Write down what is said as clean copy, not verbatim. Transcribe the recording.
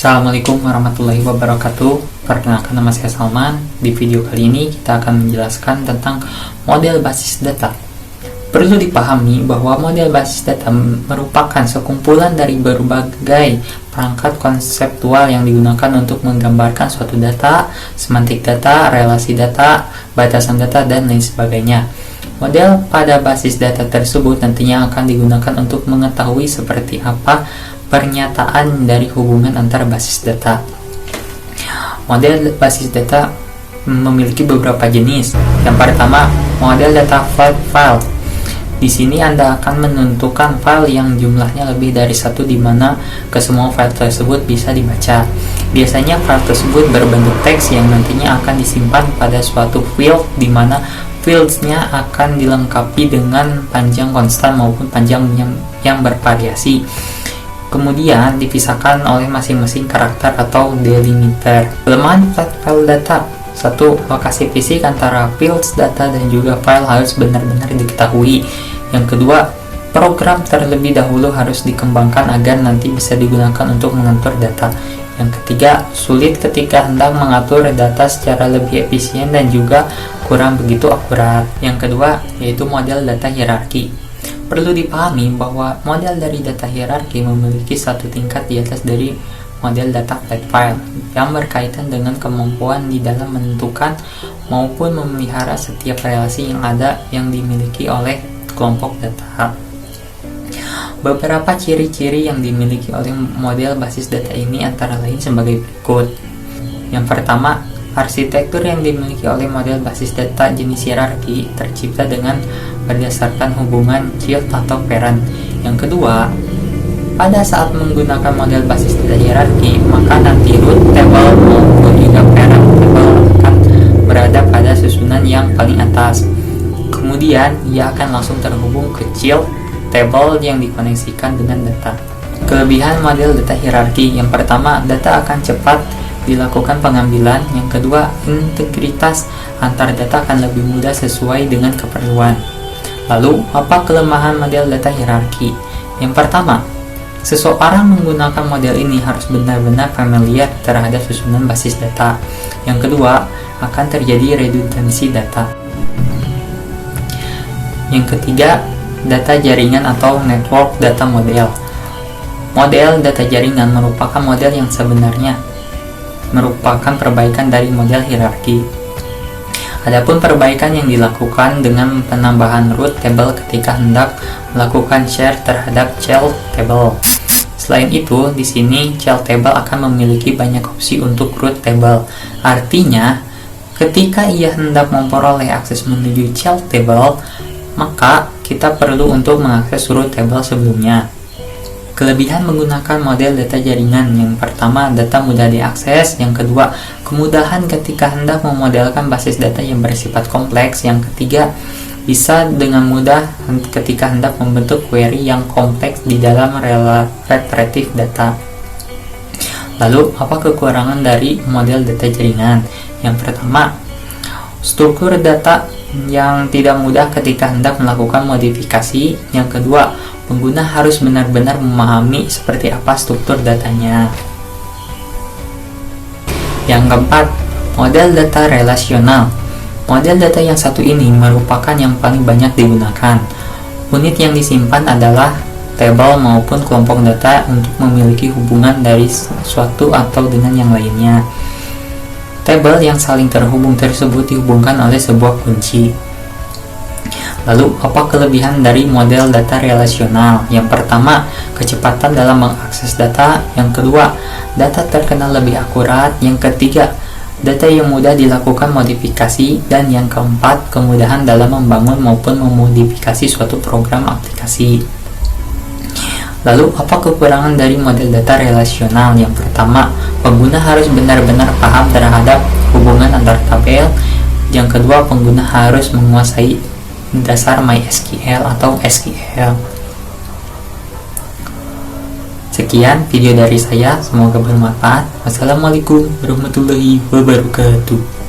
Assalamualaikum warahmatullahi wabarakatuh. Perkenalkan, nama saya Salman. Di video kali ini kita akan menjelaskan tentang model basis data. Perlu dipahami bahwa model basis data merupakan sekumpulan dari berbagai perangkat konseptual yang digunakan untuk menggambarkan suatu data, semantik data, relasi data, batasan data, dan lain sebagainya. Model pada basis data tersebut nantinya akan digunakan untuk mengetahui seperti apa pernyataan dari hubungan antar basis data. Model basis data memiliki beberapa jenis. Yang pertama, model data file. Di sini Anda akan menentukan file yang jumlahnya lebih dari satu, di mana kesemua file tersebut bisa dibaca. Biasanya file tersebut berbentuk teks yang nantinya akan disimpan pada suatu field, di mana fields-nya akan dilengkapi dengan panjang konstan maupun panjang yang bervariasi. Kemudian dipisahkan oleh masing-masing karakter atau delimiter. Kelemahan file data: 1. Lokasi fisik antara fields data dan juga file harus benar-benar diketahui. Yang kedua, program terlebih dahulu harus dikembangkan agar nanti bisa digunakan untuk mengatur data. Yang ketiga, sulit ketika hendak mengatur data secara lebih efisien dan juga kurang begitu akurat. Yang kedua, yaitu model data hierarki. Perlu dipahami bahwa model dari data hierarki memiliki satu tingkat di atas dari model data flat file yang berkaitan dengan kemampuan di dalam menentukan maupun memelihara setiap relasi yang ada yang dimiliki oleh kelompok data. Beberapa ciri-ciri yang dimiliki oleh model basis data ini antara lain sebagai berikut. Yang pertama, arsitektur yang dimiliki oleh model basis data jenis hierarki tercipta dengan berdasarkan hubungan child atau parent. Yang kedua, pada saat menggunakan model basis data hierarki, maka nanti root table maupun juga parent table akan berada pada susunan yang paling atas. Kemudian, ia akan langsung terhubung ke child table yang dikoneksikan dengan data. Kelebihan model data hierarki: yang pertama, data akan cepat dilakukan pengambilan. Yang kedua, integritas antar data akan lebih mudah sesuai dengan keperluan. Lalu, apa kelemahan model data hierarki? Yang pertama, seseorang menggunakan model ini harus benar-benar familiar terhadap susunan basis data. Yang kedua, akan terjadi redundansi data. Yang ketiga, data jaringan atau network data model. Model data jaringan merupakan model yang sebenarnya merupakan perbaikan dari model hierarki. Adapun perbaikan yang dilakukan dengan penambahan root table ketika hendak melakukan share terhadap child table. Selain itu, di sini child table akan memiliki banyak opsi untuk root table. Artinya, ketika ia hendak memperoleh akses menuju child table, maka kita perlu untuk mengakses root table sebelumnya. Kelebihan menggunakan model data jaringan: yang pertama, data mudah diakses. Yang kedua, kemudahan ketika hendak memodelkan basis data yang bersifat kompleks. Yang ketiga, bisa dengan mudah ketika hendak membentuk query yang kompleks di dalam retrieve data. Lalu, apa kekurangan dari model data jaringan? Yang pertama, struktur data yang tidak mudah ketika hendak melakukan modifikasi. Yang kedua, pengguna harus benar-benar memahami seperti apa struktur datanya. Yang keempat, model data relasional. Model data yang satu ini merupakan yang paling banyak digunakan. Unit yang disimpan adalah table maupun kelompok data untuk memiliki hubungan dari suatu atau dengan yang lainnya. Tabel yang saling terhubung tersebut dihubungkan oleh sebuah kunci. Lalu, apa kelebihan dari model data relasional? Yang pertama, kecepatan dalam mengakses data. Yang kedua, data terkenal lebih akurat. Yang ketiga, data yang mudah dilakukan modifikasi. Dan yang keempat, kemudahan dalam membangun maupun memodifikasi suatu program aplikasi. Lalu, apa kekurangan dari model data relasional? Yang pertama, pengguna harus benar-benar paham terhadap hubungan antar tabel. Yang kedua, pengguna harus menguasai dasar MySQL atau SQL. Sekian video dari saya, semoga bermanfaat. Wassalamualaikum warahmatullahi wabarakatuh.